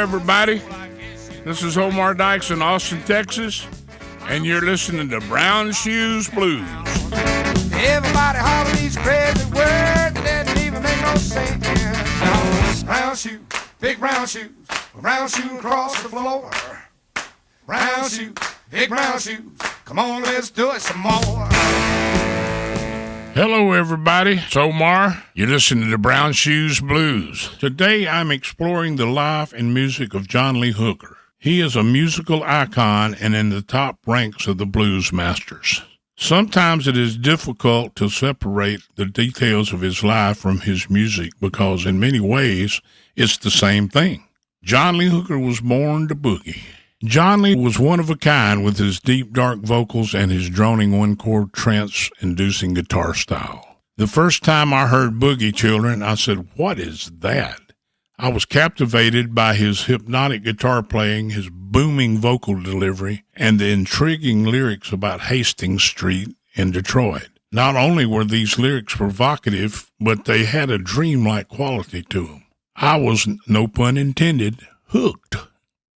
everybody. This is Omar Dykes in Austin, Texas, and you're listening to Brown Shoes Blues. Everybody holler these crazy words that didn't even make no sense. Brown shoes, big brown shoes across the floor. Brown shoes, big brown shoes. Come on, let's do it some more. Hello, everybody. It's Omar. You're listening to Brown Shoes Blues. Today, I'm exploring the life and music of John Lee Hooker. He is a musical icon and in the top ranks of the blues masters. Sometimes it is difficult to separate the details of his life from his music because in many ways, it's the same thing. John Lee Hooker was born to boogie. John Lee was one of a kind with his deep, dark vocals and his droning one-chord trance-inducing guitar style. The first time I heard Boogie, children, I said, "What is that?" I was captivated by his hypnotic guitar playing, his booming vocal delivery, and the intriguing lyrics about Hastings Street in Detroit. Not only were these lyrics provocative, but they had a dreamlike quality to them. I was, no pun intended, hooked.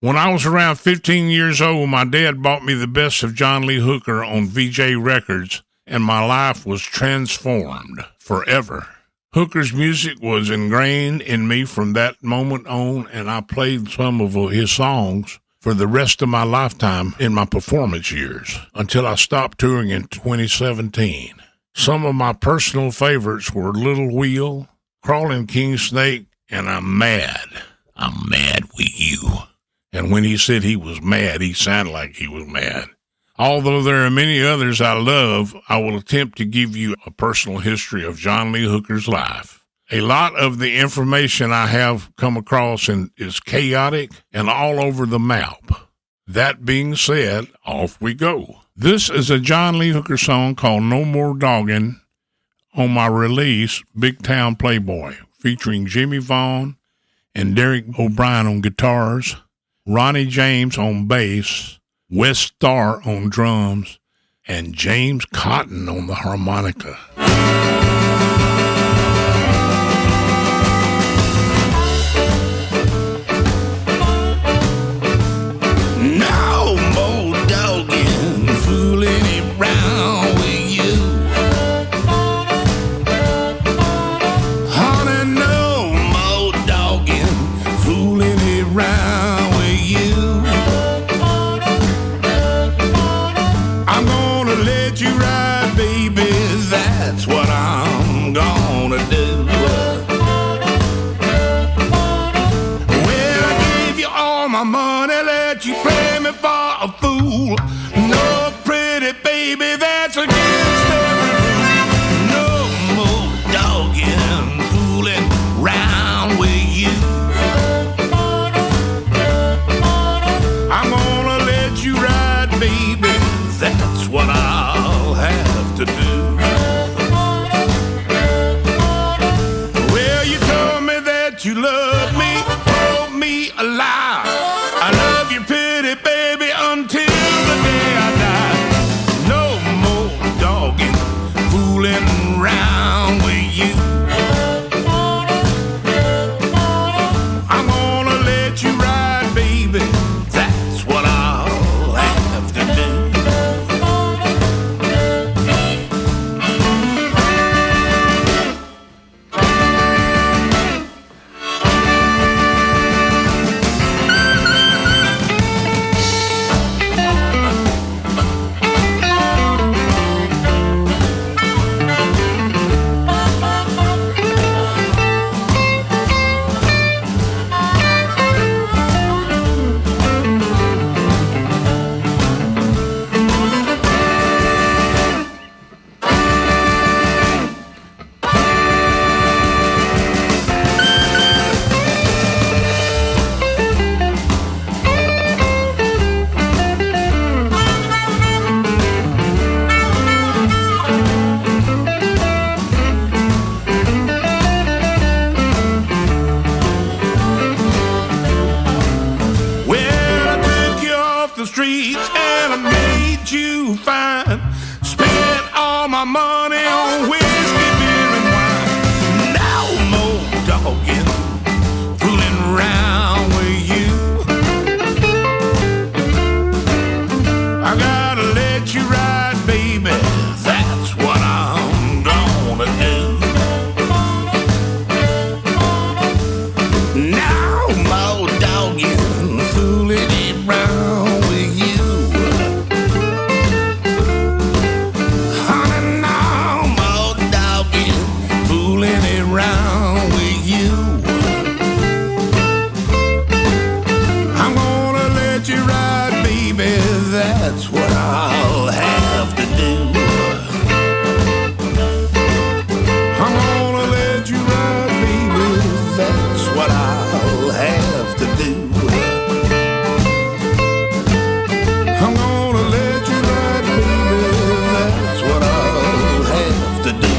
When I was around 15 years old, my dad bought me the best of John Lee Hooker on VJ Records, and my life was transformed forever. Hooker's music was ingrained in me from that moment on, and I played some of his songs for the rest of my lifetime in my performance years, until I stopped touring in 2017. Some of my personal favorites were Little Wheel, Crawling King Snake, and I'm Mad. I'm mad with you. And when he said he was mad, he sounded like he was mad. Although there are many others I love, I will attempt to give you a personal history of John Lee Hooker's life. A lot of the information I have come across is chaotic and all over the map. That being said, off we go. This is a John Lee Hooker song called No More Doggin' on my release, Big Town Playboy, featuring Jimmy Vaughn and Derek O'Brien on guitars, Ronnie James on bass, Wes Starr on drums, and James Cotton on the harmonica. No more dogging, fooling around with you. Honey, no more dogging, fooling around. I'm gonna let you ride, baby, that's what I'm gonna do. Well, I gave you all my money, let you play me for a fool. No pretty baby, that's against every rule. No more dogging, fooling round with you. I'm gonna let you ride, baby, that's what I'll have to do. Well, you told me that you love me, told me a lie. I love you, pretty baby, until the day I die. No more dogging, fooling around with you. I'm gonna let you ride, baby, that's what I'll have to do. my money on whiskey, beer, and wine. No more dogging, fooling around with you. I gotta let you ride, baby. That's what I'm gonna do. Now I'm all dogging, fooling around with you. Honey, now I'm all dogging, fooling around with you. I'm gonna let you ride, baby. That's what I'll have to do. I'm gonna let you ride, baby. That's what I'll have to do. I'm gonna let you ride, baby. That's what I'll have to do.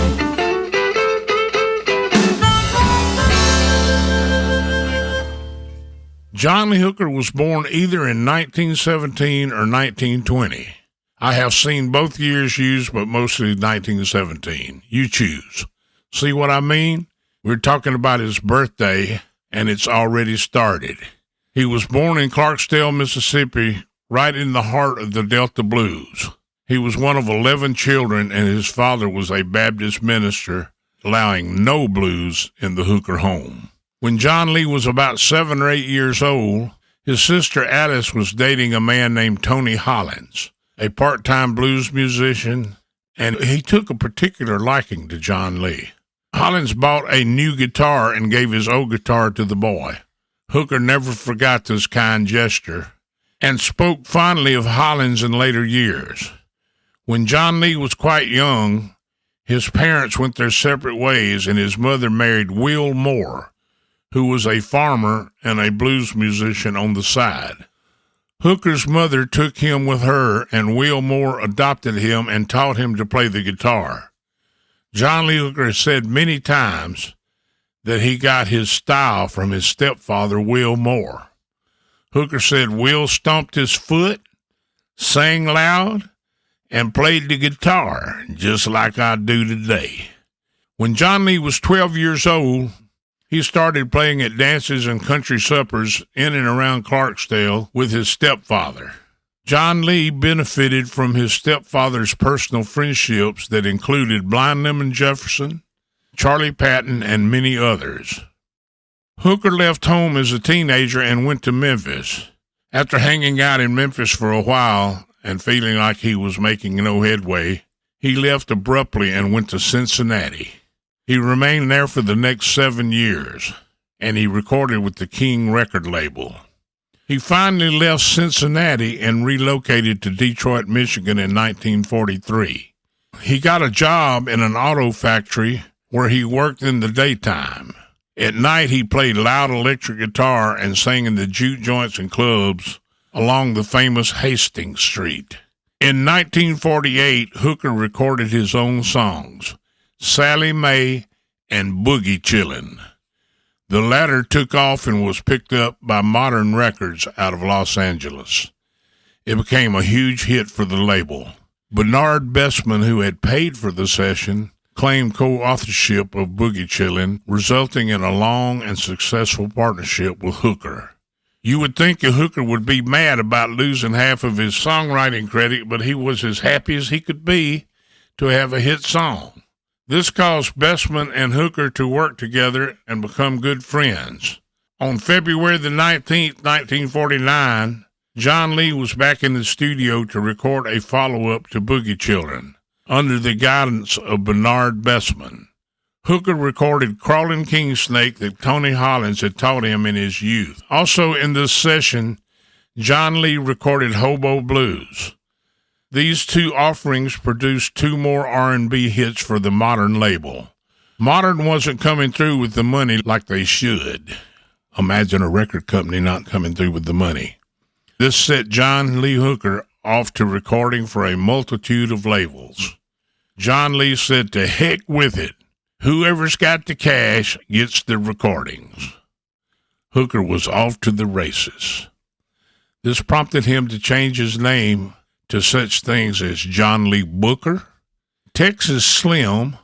John Lee Hooker was born either in 1917 or 1920. I have seen both years used, but mostly 1917. You choose. See what I mean? We're talking about his birthday, and it's already started. He was born in Clarksdale, Mississippi, right in the heart of the Delta Blues. He was one of 11 children, and his father was a Baptist minister, allowing no blues in the Hooker home. When John Lee was about 7 or 8 years old, his sister Alice was dating a man named Tony Hollins, a part-time blues musician, and he took a particular liking to John Lee. Hollins bought a new guitar and gave his old guitar to the boy. Hooker never forgot this kind gesture and spoke fondly of Hollins in later years. When John Lee was quite young, his parents went their separate ways, and his mother married Will Moore, who was a farmer and a blues musician on the side. Hooker's mother took him with her, and Will Moore adopted him and taught him to play the guitar. John Lee Hooker has said many times that he got his style from his stepfather, Will Moore. Hooker said Will stomped his foot, sang loud, and played the guitar, just like I do today. When John Lee was 12 years old, he started playing at dances and country suppers in and around Clarksdale with his stepfather. John Lee benefited from his stepfather's personal friendships that included Blind Lemon Jefferson, Charlie Patton, and many others. Hooker left home as a teenager and went to Memphis. After hanging out in Memphis for a while and feeling like he was making no headway, he left abruptly and went to Cincinnati. He remained there for the next 7 years, and he recorded with the King record label. He finally left Cincinnati and relocated to Detroit, Michigan in 1943. He got a job in an auto factory where he worked in the daytime. At night, he played loud electric guitar and sang in the juke joints and clubs along the famous Hastings Street. In 1948, Hooker recorded his own songs, Sally Mae and Boogie Chillin'. The latter took off and was picked up by Modern Records out of Los Angeles. It became a huge hit for the label. Bernard Bestman, who had paid for the session, claimed co-authorship of Boogie Chillin', resulting in a long and successful partnership with Hooker. You would think a Hooker would be mad about losing half of his songwriting credit, but he was as happy as he could be to have a hit song. This caused Bestman and Hooker to work together and become good friends. On February the 19th, 1949, John Lee was back in the studio to record a follow-up to Boogie Children, under the guidance of Bernard Bestman. Hooker recorded Crawling King Snake that Tony Hollins had taught him in his youth. Also in this session, John Lee recorded Hobo Blues. These two offerings produced 2 more R&B hits for the Modern label. Modern wasn't coming through with the money like they should. Imagine a record company not coming through with the money. This set John Lee Hooker off to recording for a multitude of labels. John Lee said, "To heck with it. Whoever's got the cash gets the recordings." Hooker was off to the races. This prompted him to change his name to such things as John Lee Booker, Texas Slim,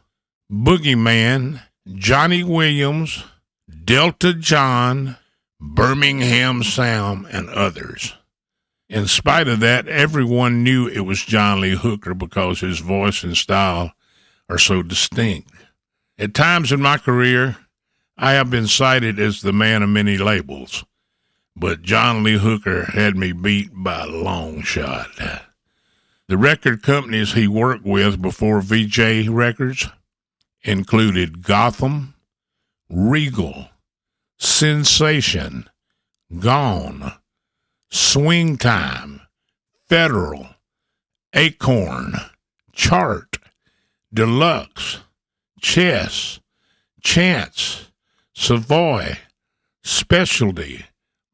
Boogie Man, Johnny Williams, Delta John, Birmingham Sound, and others. In spite of that, everyone knew it was John Lee Hooker because his voice and style are so distinct. At times in my career, I have been cited as the man of many labels, but John Lee Hooker had me beat by a long shot. The record companies he worked with before VJ Records included Gotham, Regal, Sensation, Gone, Swing Time, Federal, Acorn, Chart, Deluxe, Chess, Chance, Savoy, Specialty,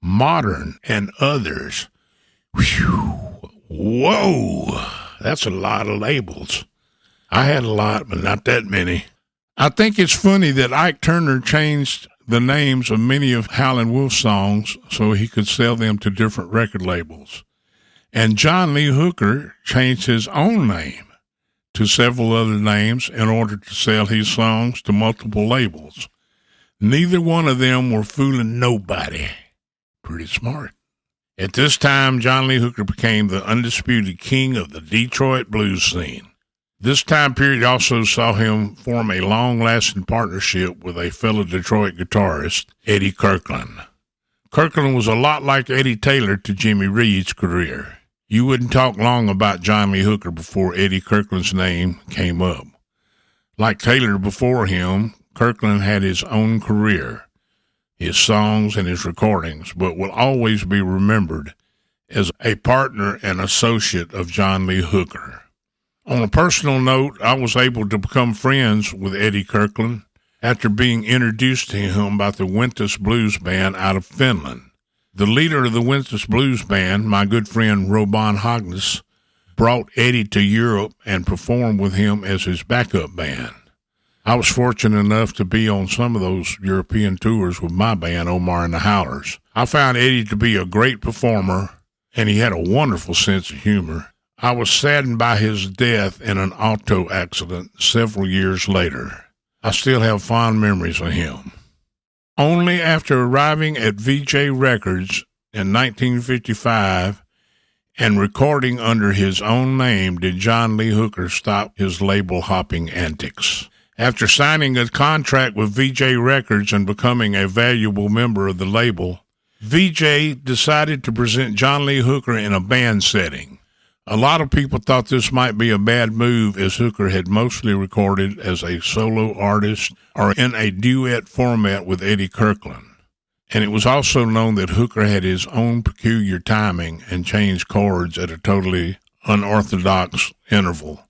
Modern, and others. Whew. Whoa, that's a lot of labels. I had a lot, but not that many. I think it's funny that Ike Turner changed the names of many of Howlin' Wolf songs so he could sell them to different record labels. And John Lee Hooker changed his own name to several other names in order to sell his songs to multiple labels. Neither one of them were fooling nobody. Pretty smart. At this time, John Lee Hooker became the undisputed king of the Detroit blues scene. This time period also saw him form a long-lasting partnership with a fellow Detroit guitarist, Eddie Kirkland. Kirkland was a lot like Eddie Taylor to Jimmy Reed's career. You wouldn't talk long about John Lee Hooker before Eddie Kirkland's name came up. Like Taylor before him, Kirkland had his own career, his songs and his recordings, but will always be remembered as a partner and associate of John Lee Hooker. On a personal note, I was able to become friends with Eddie Kirkland after being introduced to him by the Wintus Blues Band out of Finland. The leader of the Wintus Blues Band, my good friend Robon Hognes, brought Eddie to Europe and performed with him as his backup band. I was fortunate enough to be on some of those European tours with my band, Omar and the Howlers. I found Eddie to be a great performer, and he had a wonderful sense of humor. I was saddened by his death in an auto accident several years later. I still have fond memories of him. Only after arriving at VJ Records in 1955 and recording under his own name did John Lee Hooker stop his label hopping antics. After signing a contract with VJ Records and becoming a valuable member of the label, VJ decided to present John Lee Hooker in a band setting. A lot of people thought this might be a bad move, as Hooker had mostly recorded as a solo artist or in a duet format with Eddie Kirkland. And it was also known that Hooker had his own peculiar timing and changed chords at a totally unorthodox interval.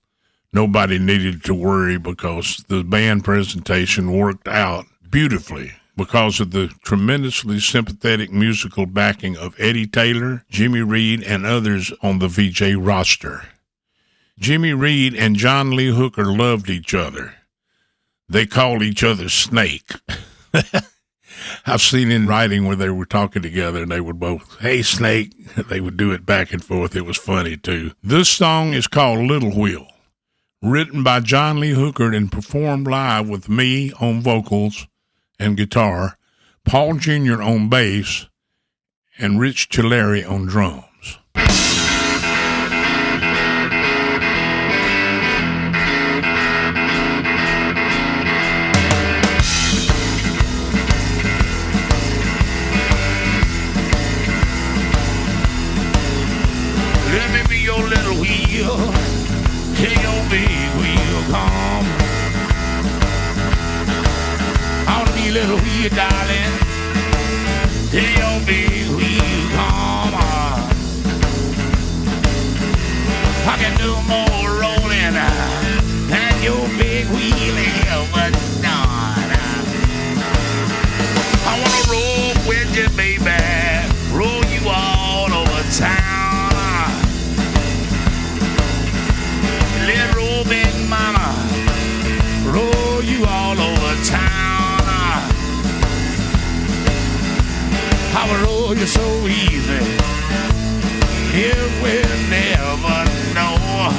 Nobody needed to worry because the band presentation worked out beautifully because of the tremendously sympathetic musical backing of Eddie Taylor, Jimmy Reed, and others on the VJ roster. Jimmy Reed and John Lee Hooker loved each other. They called each other Snake. I've seen in writing where they were talking together and they would both, "Hey, Snake." They would do it back and forth. It was funny, too. This song is called Little Wheel, written by John Lee Hooker and performed live with me on vocals and guitar, Paul Jr. on bass, and Rich Chilleri on drums. Let me be your little wheel, till your big wheel come. Little wheel, darling, till your big wheel come on. I can do more rolling than your big wheel ever done. I wanna roll with you, baby, roll you all over town. Let's roll, big mama, roll you all over town. I will roll you so easy, you will never know.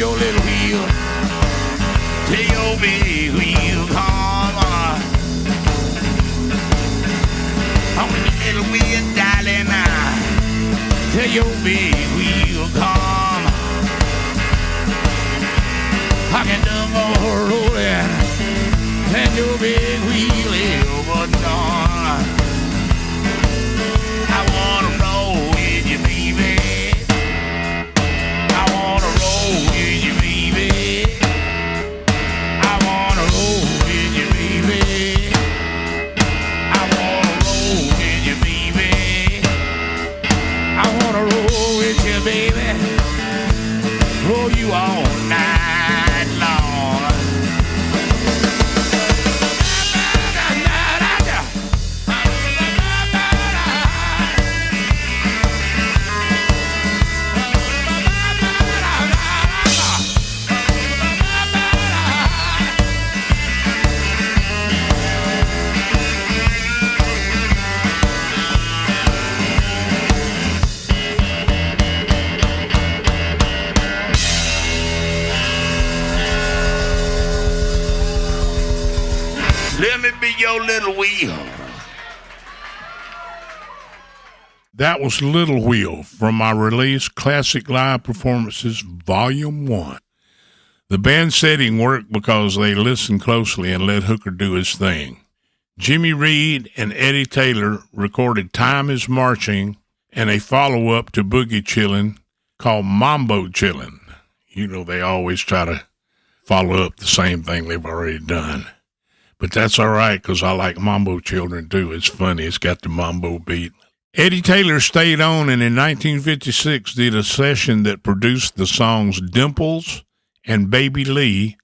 your little wheel. Tell your big wheel, come on. On the little wheel, darling, tell your big wheel, come. I can do more rolling than your big wheel ever done. I wanna roll with you, baby. I wanna roll with you, baby. I wanna roll with you, baby. I wanna roll with you, baby. I wanna roll with you, baby. Roll you all night long. Let me be your little wheel. That was Little Wheel from my release, Classic Live Performances, Volume 1. The band setting worked because they listened closely and let Hooker do his thing. Jimmy Reed and Eddie Taylor recorded Time is Marching and a follow-up to Boogie Chillin' called Mambo Chillin'. You know, they always try to follow up the same thing they've already done. But that's all right, because I like Mambo Children, too. It's funny. It's got the mambo beat. Eddie Taylor stayed on and in 1956 did a session that produced the songs Dimples and Baby Lee,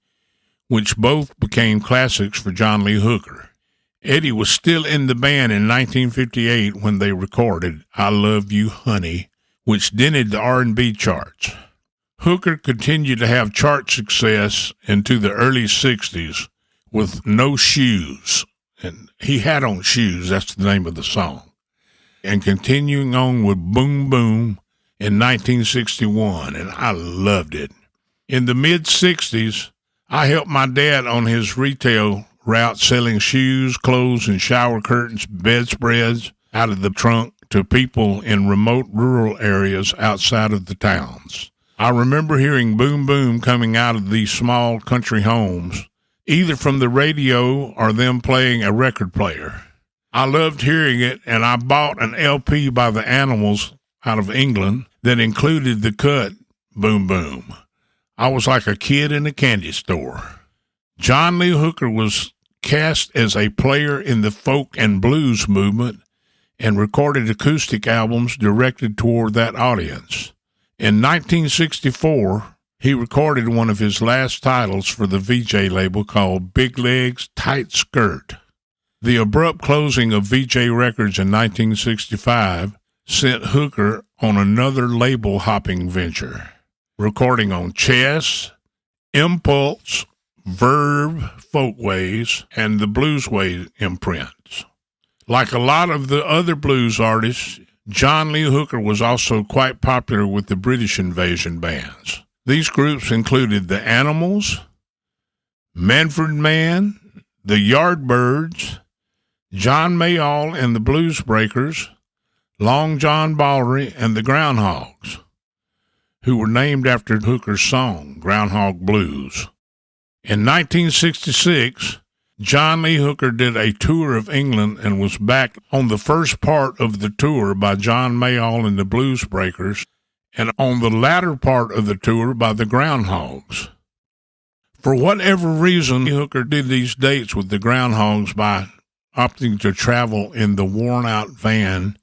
which both became classics for John Lee Hooker. Eddie was still in the band in 1958 when they recorded I Love You, Honey, which dented the R&B charts. Hooker continued to have chart success into the early 60s, with No Shoes, and he had on shoes, that's the name of the song, and continuing on with Boom Boom in 1961, and I loved it. In the mid-60s, I helped my dad on his retail route selling shoes, clothes, and shower curtains, bedspreads out of the trunk to people in remote rural areas outside of the towns. I remember hearing Boom Boom coming out of these small country homes, either from the radio or them playing a record player. I loved hearing it, and I bought an LP by the Animals out of England that included the cut Boom Boom. I was like a kid in a candy store. John Lee Hooker was cast as a player in the folk and blues movement and recorded acoustic albums directed toward that audience. In 1964, he recorded one of his last titles for the VJ label called Big Legs, Tight Skirt. The abrupt closing of VJ Records in 1965 sent Hooker on another label-hopping venture, recording on Chess, Impulse, Verve, Folkways, and the Bluesway imprints. Like a lot of the other blues artists, John Lee Hooker was also quite popular with the British invasion bands. These groups included the Animals, Manfred Mann, the Yardbirds, John Mayall and the Blues Breakers, Long John Baldry, and the Groundhogs, who were named after Hooker's song, Groundhog Blues. In 1966, John Lee Hooker did a tour of England and was back on the first part of the tour by John Mayall and the Blues Breakers, and on the latter part of the tour by the Groundhogs. For whatever reason, Hooker did these dates with the Groundhogs by opting to travel in the worn-out van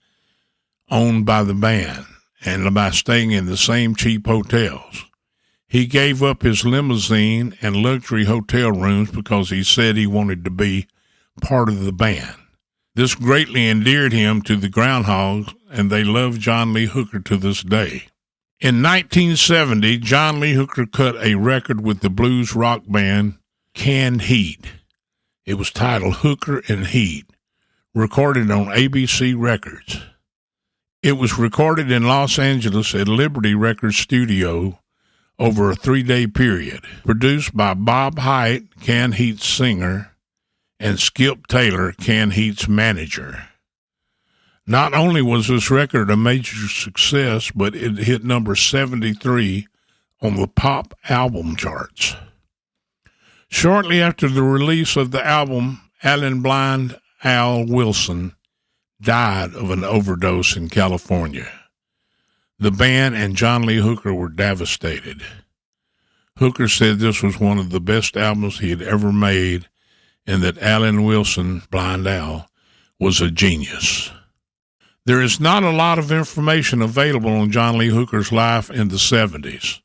owned by the band and by staying in the same cheap hotels. He gave up his limousine and luxury hotel rooms because he said he wanted to be part of the band. This greatly endeared him to the Groundhogs, and they love John Lee Hooker to this day. In 1970, John Lee Hooker cut a record with the blues rock band Canned Heat. It was titled Hooker and Heat, recorded on ABC Records. It was recorded in Los Angeles at Liberty Records Studio over a 3-day period. Produced by Bob Hite, Can Heat's singer, and Skip Taylor, Can Heat's manager. Not only was this record a major success, but it hit number 73 on the pop album charts. Shortly after the release of the album, Alan Blind Al Wilson died of an overdose in California. The band and John Lee Hooker were devastated. Hooker said this was one of the best albums he had ever made and that Alan Wilson, Blind Al, was a genius. There is not a lot of information available on John Lee Hooker's life in the 70s.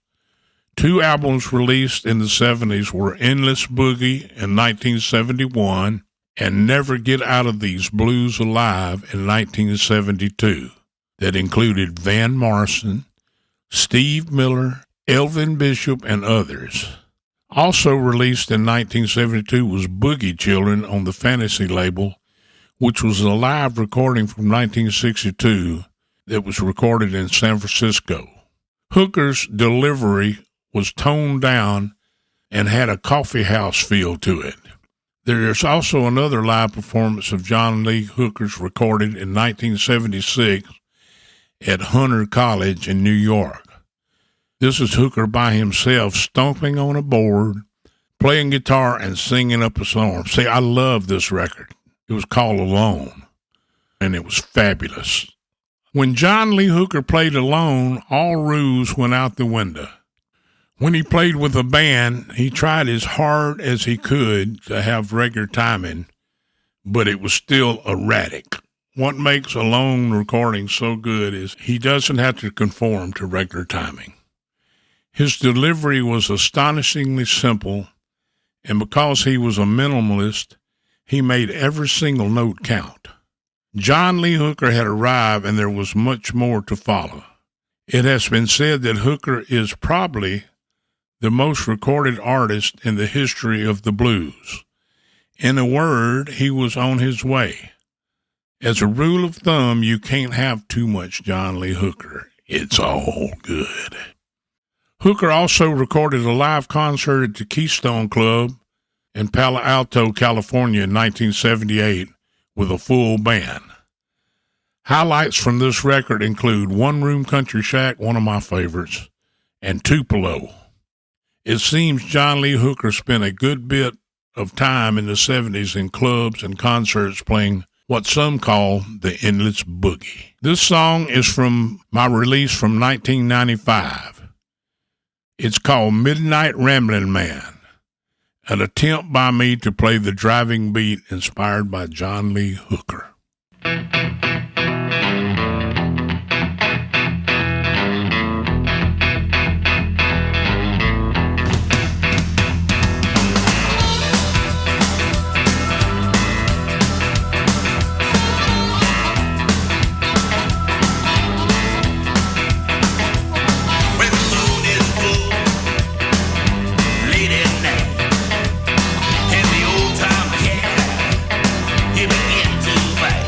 2 albums released in the 70s were Endless Boogie in 1971 and Never Get Out of These Blues Alive in 1972 that included Van Morrison, Steve Miller, Elvin Bishop, and others. Also released in 1972 was Boogie Children on the Fantasy label, which was a live recording from 1962 that was recorded in San Francisco. Hooker's delivery was toned down and had a coffee house feel to it. There is also another live performance of John Lee Hooker's recorded in 1976 at Hunter College in New York. This is Hooker by himself stomping on a board, playing guitar, and singing up a storm. See, I love this record. It was called Alone, and it was fabulous. When John Lee Hooker played alone, all rules went out the window. When he played with a band, he tried as hard as he could to have regular timing, but it was still erratic. What makes a lone recording so good is he doesn't have to conform to regular timing. His delivery was astonishingly simple, and because he was a minimalist, he made every single note count. John Lee Hooker had arrived, and there was much more to follow. It has been said that Hooker is probably the most recorded artist in the history of the blues. In a word, he was on his way. As a rule of thumb, you can't have too much John Lee Hooker. It's all good. Hooker also recorded a live concert at the Keystone Club in Palo Alto, California in 1978 with a full band. Highlights from this record include One Room Country Shack, one of my favorites, and Tupelo. It seems John Lee Hooker spent a good bit of time in the 70s in clubs and concerts playing what some call the Endless Boogie. This song is from my release from 1995. It's called Midnight Ramblin' Man, an attempt by me to play the driving beat inspired by John Lee Hooker. And the old time cat, he began to fight.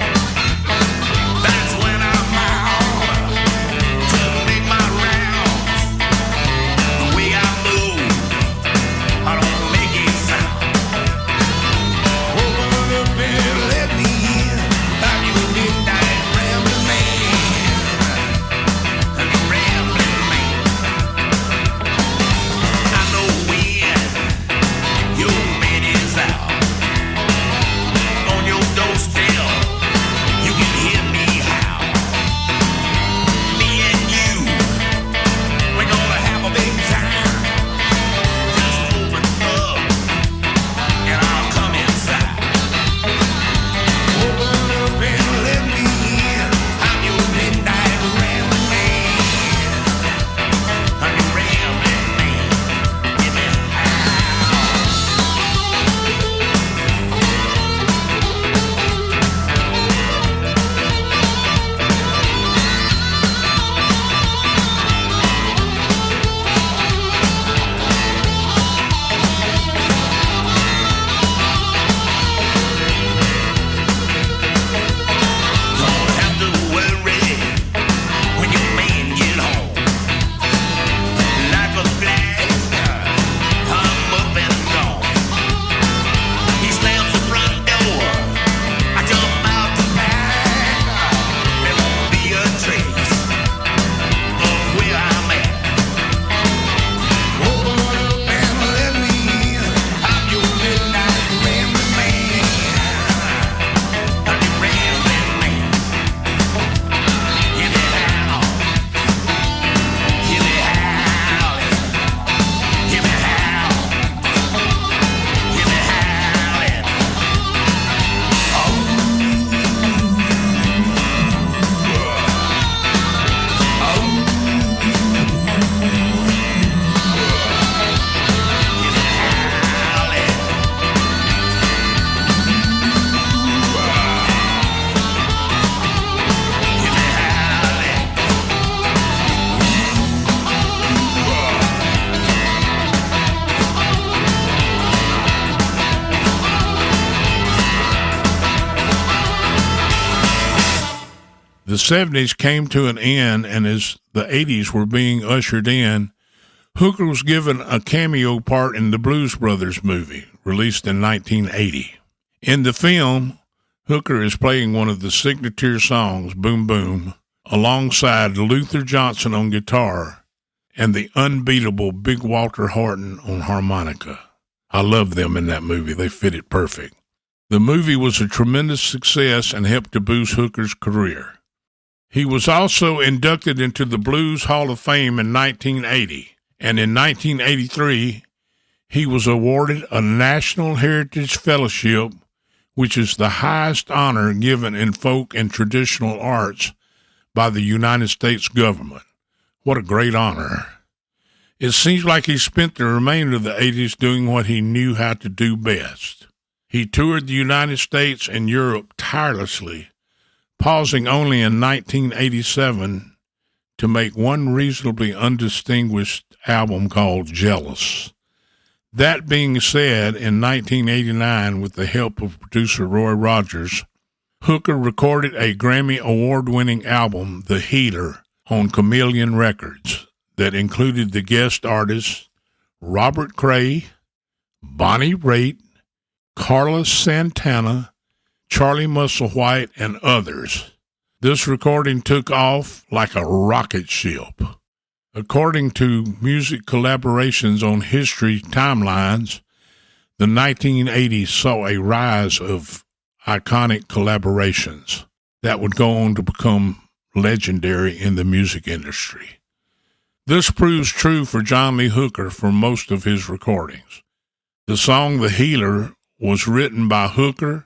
The 70s came to an end, and as the 80s were being ushered in, Hooker was given a cameo part in the Blues Brothers movie, released in 1980. In the film, Hooker is playing one of the signature songs, Boom Boom, alongside Luther Johnson on guitar and the unbeatable Big Walter Horton on harmonica. I love them in that movie. They fit it perfect. The movie was a tremendous success and helped to boost Hooker's career. He was also inducted into the Blues Hall of Fame in 1980, and in 1983, he was awarded a National Heritage Fellowship, which is the highest honor given in folk and traditional arts by the United States government. What a great honor. It seems like he spent the remainder of the 80s doing what he knew how to do best. He toured the United States and Europe tirelessly, pausing only in 1987 to make one reasonably undistinguished album called Jealous. That being said, in 1989, with the help of producer Roy Rogers, Hooker recorded a Grammy award-winning album, The Healer, on Chameleon Records that included the guest artists Robert Cray, Bonnie Raitt, Carlos Santana, Charlie Musselwhite, and others. This recording took off like a rocket ship. According to music collaborations on history timelines, the 1980s saw a rise of iconic collaborations that would go on to become legendary in the music industry. This proves true for John Lee Hooker for most of his recordings. The song The Healer was written by Hooker,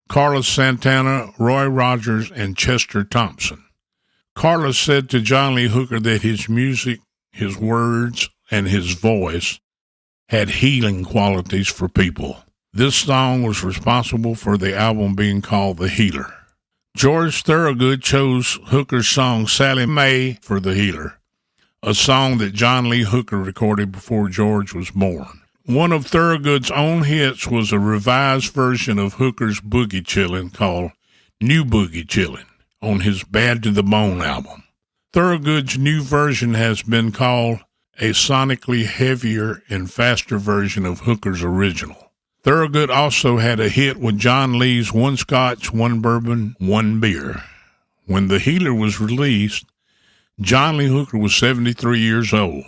Carlos Santana, Roy Rogers, and Chester Thompson. Carlos said to John Lee Hooker that his music, his words, and his voice had healing qualities for people. This song was responsible for the album being called The Healer. George Thorogood chose Hooker's song Sally Mae for The Healer, a song that John Lee Hooker recorded before George was born. One of Thorogood's own hits was a revised version of Hooker's Boogie Chillin' called New Boogie Chillin' on his Bad to the Bone album. Thorogood's new version has been called a sonically heavier and faster version of Hooker's original. Thorogood also had a hit with John Lee's One Scotch, One Bourbon, One Beer. When The Healer was released, John Lee Hooker was 73 years old.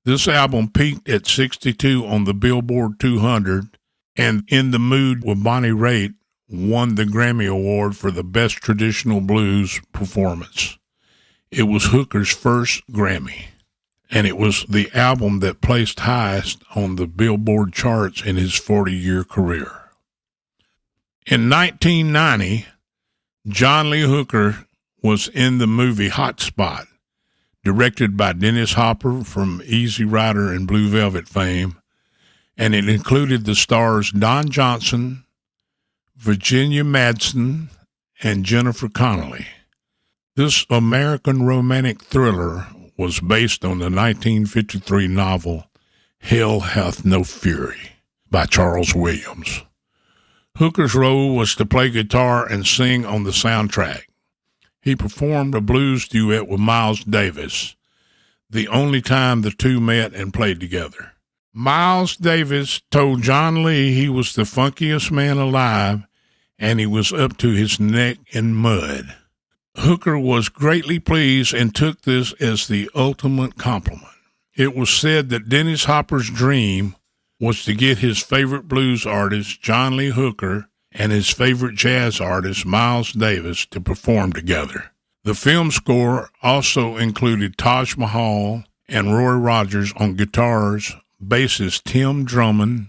This album peaked at 62 on the Billboard 200, and In the Mood with Bonnie Raitt won the Grammy Award for the Best Traditional Blues Performance. It was Hooker's first Grammy, and it was the album that placed highest on the Billboard charts in his 40-year career. In 1990, John Lee Hooker was in the movie Hot Spot, directed by Dennis Hopper from Easy Rider and Blue Velvet fame, and it included the stars Don Johnson, Virginia Madsen, and Jennifer Connelly. This American romantic thriller was based on the 1953 novel Hell Hath No Fury by Charles Williams. Hooker's role was to play guitar and sing on the soundtrack. He performed a blues duet with Miles Davis, the only time the two met and played together. Miles Davis told John Lee he was the funkiest man alive, and he was up to his neck in mud. Hooker was greatly pleased and took this as the ultimate compliment. It was said that Dennis Hopper's dream was to get his favorite blues artist, John Lee Hooker, and his favorite jazz artist, Miles Davis, to perform together. The film score also included Taj Mahal and Roy Rogers on guitars, bassist Tim Drummond,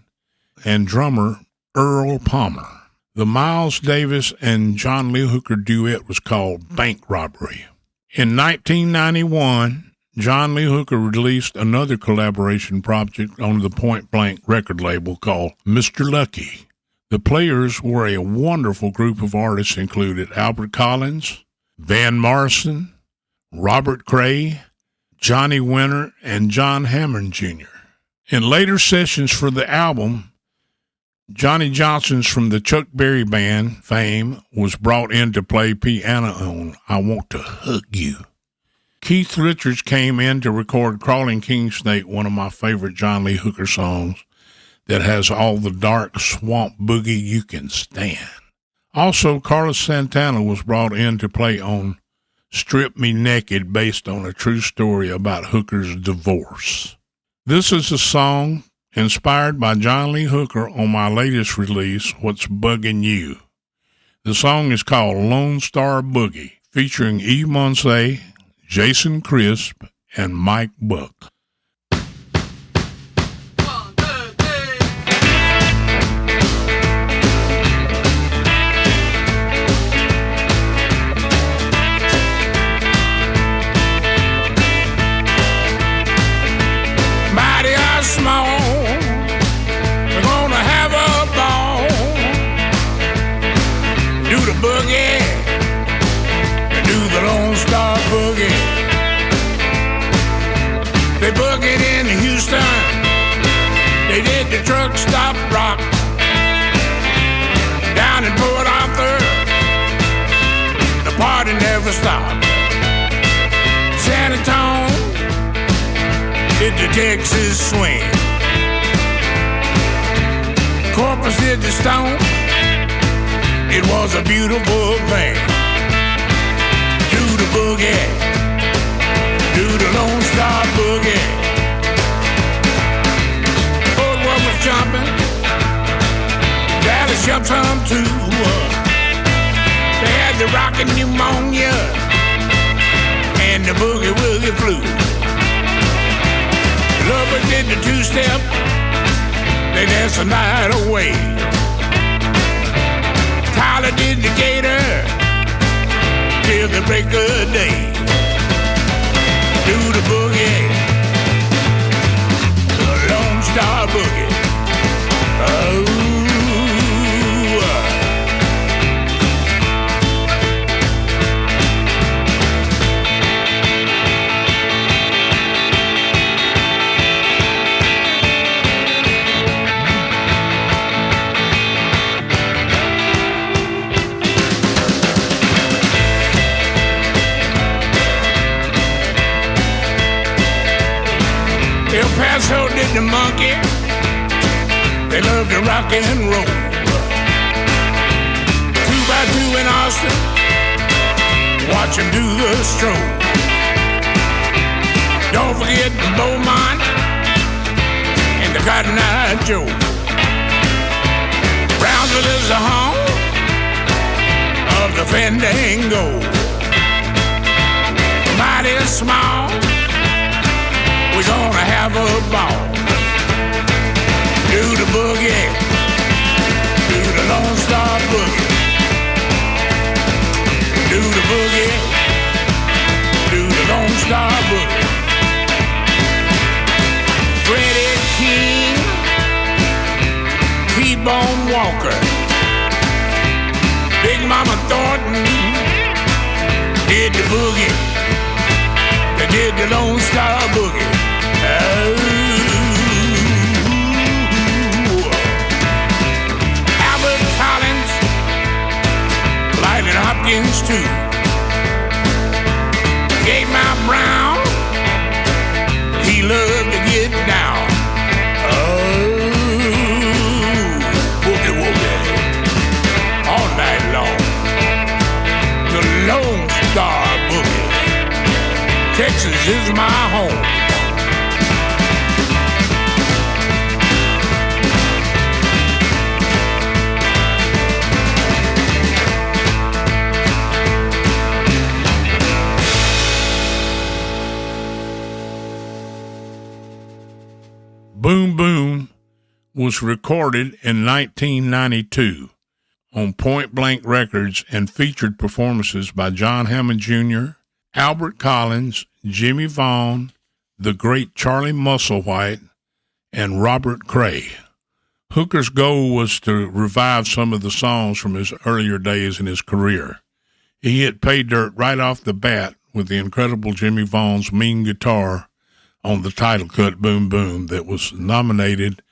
and drummer Earl Palmer. The Miles Davis and John Lee Hooker duet was called Bank Robbery. In 1991, John Lee Hooker released another collaboration project on the Point Blank record label called Mr. Lucky. The Players were a wonderful group of artists, included Albert Collins, Van Morrison, Robert Cray, Johnny Winter, and John Hammond Jr. In later sessions for the album, Johnny Johnson's from the Chuck Berry Band fame was brought in to play piano on I Want to Hug You. Keith Richards came in to record Crawling King Snake, one of my favorite John Lee Hooker songs that has all the dark swamp boogie you can stand. Also, Carlos Santana was brought in to play on Strip Me Naked, based on a true story about Hooker's divorce. This is a song inspired by John Lee Hooker on my latest release, What's Buggin You. The song is called Lone Star Boogie, featuring Eve Monsees, Jason Crisp, and Mike Buck. Mighty or small, we're gonna have a ball. Do the boogie, do the Lone Star Boogie. They boogied in Houston, they did the truck stop rock. Down in Port Arthur, the party never stopped. San Antonio did the Texas swing. Corpus did the stone, it was a beautiful thing. Do the boogie, do the Lone Star Boogie. Fort Worth was jumping, Dallas jumped some too. They had the rockin' pneumonia and the boogie woogie flu. Lovers did the two-step, they danced the night away. Tyler did the gator till the break of day. Do the boogie, the Lone Star Boogie. Oh. El Paso did the monkey, they loved to rock and roll. 2x2 in Austin, watch them do the stroll. Don't forget Beaumont and the Cotton Eye Joe. Brownsville is the home of the Fandango. Mighty small, we're gonna have a ball. Do the boogie, do the Lone Star Boogie. Do the boogie, do the Lone Star Boogie. Freddie King, T-Bone Walker, Big Mama Thornton did the boogie. They did the Lone Star Boogie. Oh. Albert Collins, Lightning Hopkins too. Gabe Mount Brown, he loved to get down. Oh, boogie woogie, all night long. The Lone Star Boogie. Texas is my home. Boom Boom was recorded in 1992 on Point Blank Records and featured performances by John Hammond Jr., Albert Collins, Jimmy Vaughn, the great Charlie Musselwhite, and Robert Cray. Hooker's goal was to revive some of the songs from his earlier days in his career. He hit pay dirt right off the bat with the incredible Jimmy Vaughn's mean guitar on the title cut Boom Boom that was nominated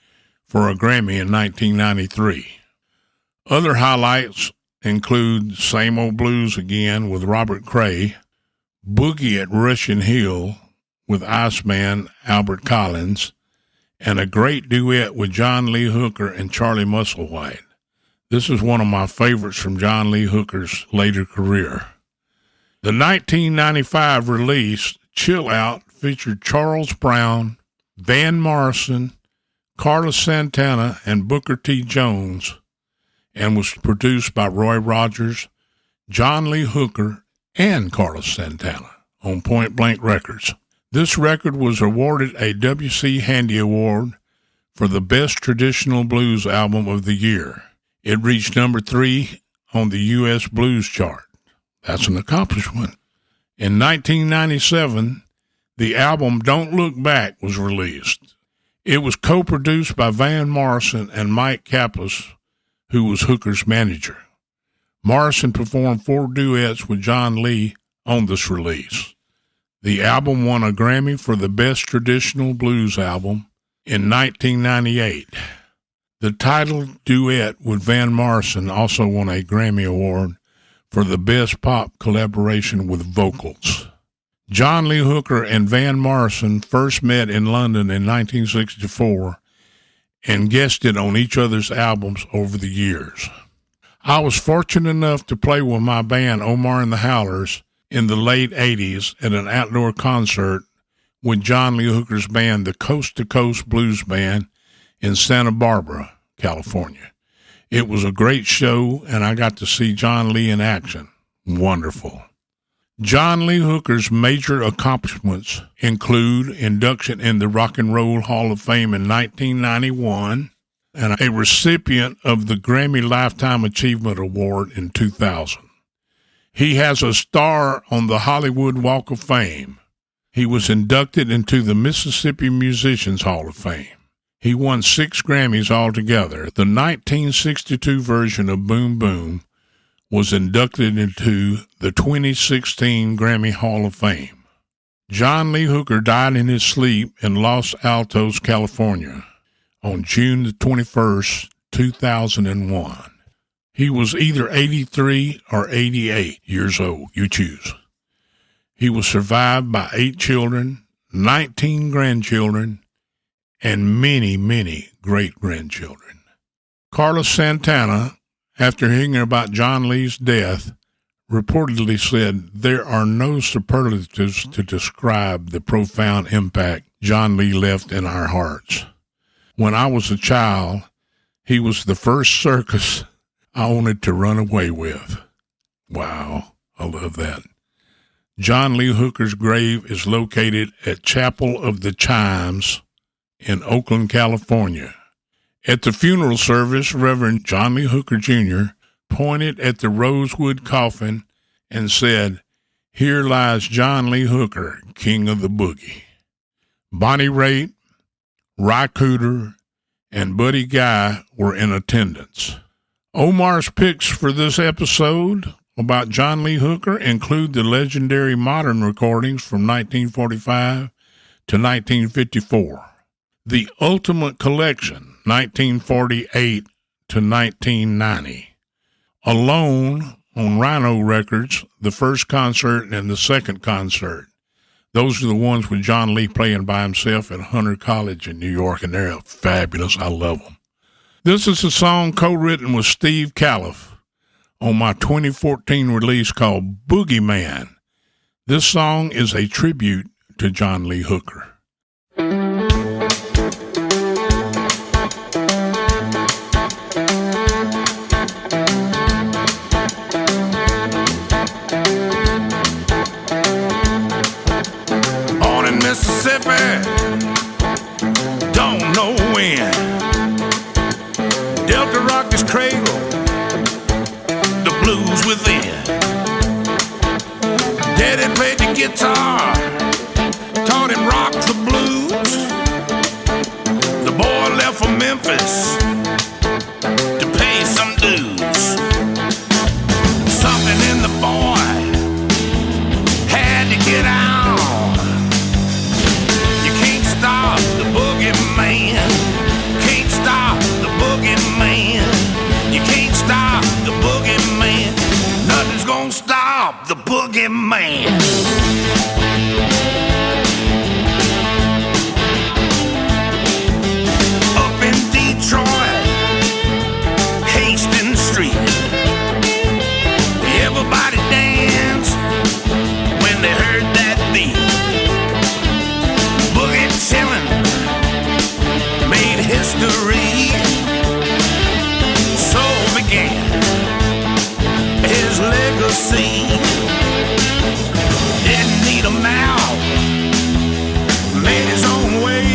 for a Grammy in 1993. Other highlights include Same Old Blues Again with Robert Cray, Boogie at Russian Hill with Iceman Albert Collins, and a great duet with John Lee Hooker and Charlie Musselwhite. This is one of my favorites from John Lee Hooker's later career. The 1995 release, Chill Out, featured Charles Brown, Van Morrison, Carlos Santana, and Booker T. Jones, and was produced by Roy Rogers, John Lee Hooker, and Carlos Santana on Point Blank Records. This record was awarded a W.C. Handy Award for the Best Traditional Blues Album of the Year. It reached number 3 on the U.S. Blues Chart. That's an accomplishment. In 1997, the album Don't Look Back was released. It was co-produced by Van Morrison and Mike Kappas, who was Hooker's manager. Morrison performed 4 duets with John Lee on this release. The album won a Grammy for the Best Traditional Blues Album in 1998. The title duet with Van Morrison also won a Grammy Award for the Best Pop Collaboration with Vocals. John Lee Hooker and Van Morrison first met in London in 1964 and guested on each other's albums over the years. I was fortunate enough to play with my band Omar and the Howlers in the late 80s at an outdoor concert with John Lee Hooker's band, the Coast to Coast Blues Band, in Santa Barbara, California. It was a great show, and I got to see John Lee in action. Wonderful. John Lee Hooker's major accomplishments include induction in the Rock and Roll Hall of Fame in 1991 and a recipient of the Grammy Lifetime Achievement Award in 2000. He has a star on the Hollywood Walk of Fame. He was inducted into the Mississippi Musicians Hall of Fame. He won 6 Grammys altogether. The 1962 version of Boom Boom was inducted into the 2016 Grammy Hall of Fame. John Lee Hooker died in his sleep in Los Altos, California on June the 21st, 2001. He was either 83 or 88 years old, you choose. He was survived by 8 children, 19 grandchildren, and many, many great-grandchildren. Carlos Santana, after hearing about John Lee's death, reportedly said, "There are no superlatives to describe the profound impact John Lee left in our hearts. When I was a child, he was the first circus I wanted to run away with." Wow, I love that. John Lee Hooker's grave is located at Chapel of the Chimes in Oakland, California. At the funeral service, Reverend John Lee Hooker Jr. pointed at the rosewood coffin and said, "Here lies John Lee Hooker, king of the boogie." Bonnie Raitt, Ry Cooder, and Buddy Guy were in attendance. Omar's picks for this episode about John Lee Hooker include the legendary modern recordings from 1945 to 1954. The Ultimate Collection, 1948 to 1990. Alone on Rhino Records, the first concert and the second concert. Those are the ones with John Lee playing by himself at Hunter College in New York, and they're fabulous. I love them. This is a song co-written with Steve Califf on my 2014 release called Boogie Man. This song is a tribute to John Lee Hooker. Mississippi, don't know when. Delta rocked his cradle, the blues within. Daddy played the guitar, taught him rock the blues. The boy left for Memphis to pay some dues. Something in the boy had to get out. Stop the Boogie Man, can't stop history. So began his legacy. Didn't need a mouth, made his own way.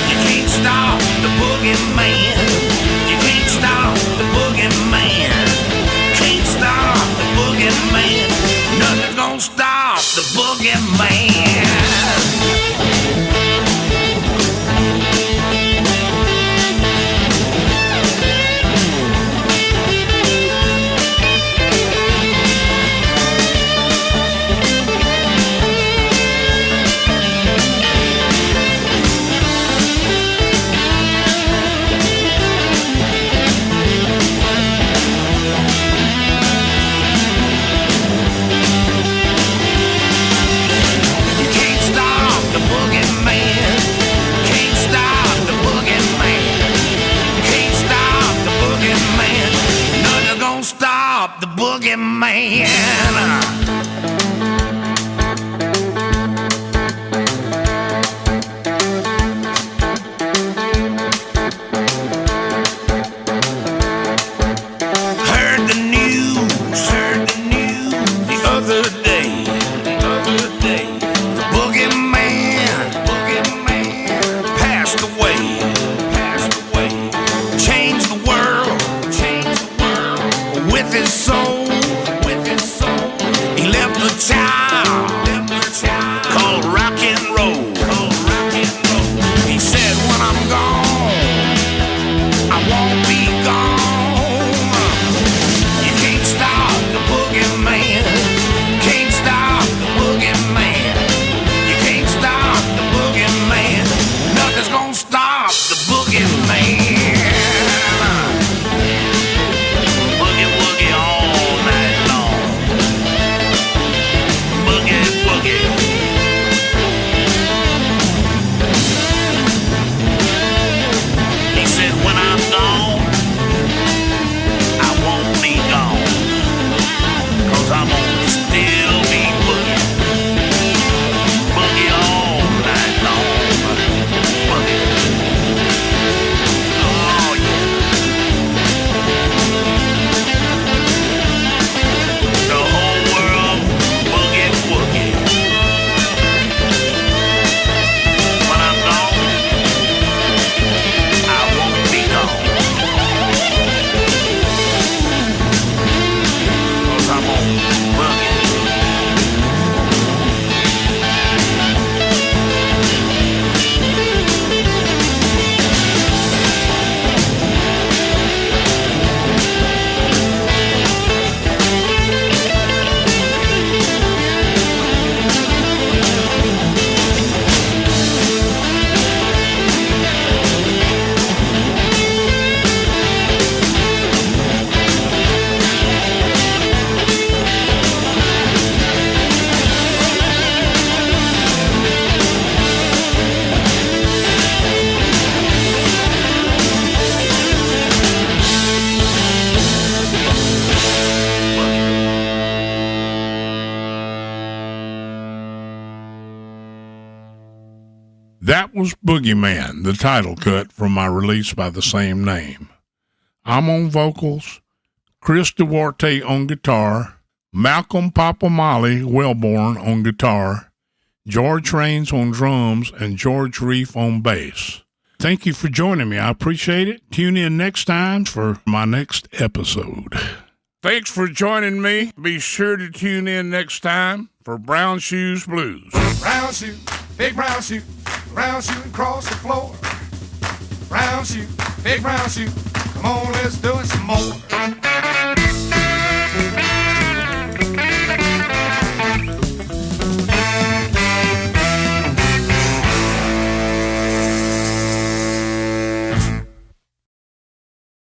You can't stop the Boogie Man. You can't stop the Boogie Man. Can't stop the Boogie Man. Nothing's gonna stop the Boogie Man. The Boogie Man. Heard the news the other day. The Boogie Man passed away. Changed the world with his soul. He left a child called rock and roll. He said, when I'm gone, I won't be gone. You can't stop the Boogie Man. Can't stop the Boogie Man. You can't stop the Boogie Man. Nothing's gonna stop the Boogie Man. That was Boogie Man, the title cut from my release by the same name. I'm on vocals, Chris Duarte on guitar, Malcolm Papa Molly Welbourne on guitar, George Rains on drums, and George Reiff on bass. Thank you for joining me. I appreciate it. Tune in next time for my next episode. Thanks for joining me. Be sure to tune in next time for Brown Shoes Blues. Brown shoe, big brown shoe, brown shoe across the floor. Brown shoe, big brown shoe, come on, let's do it some more.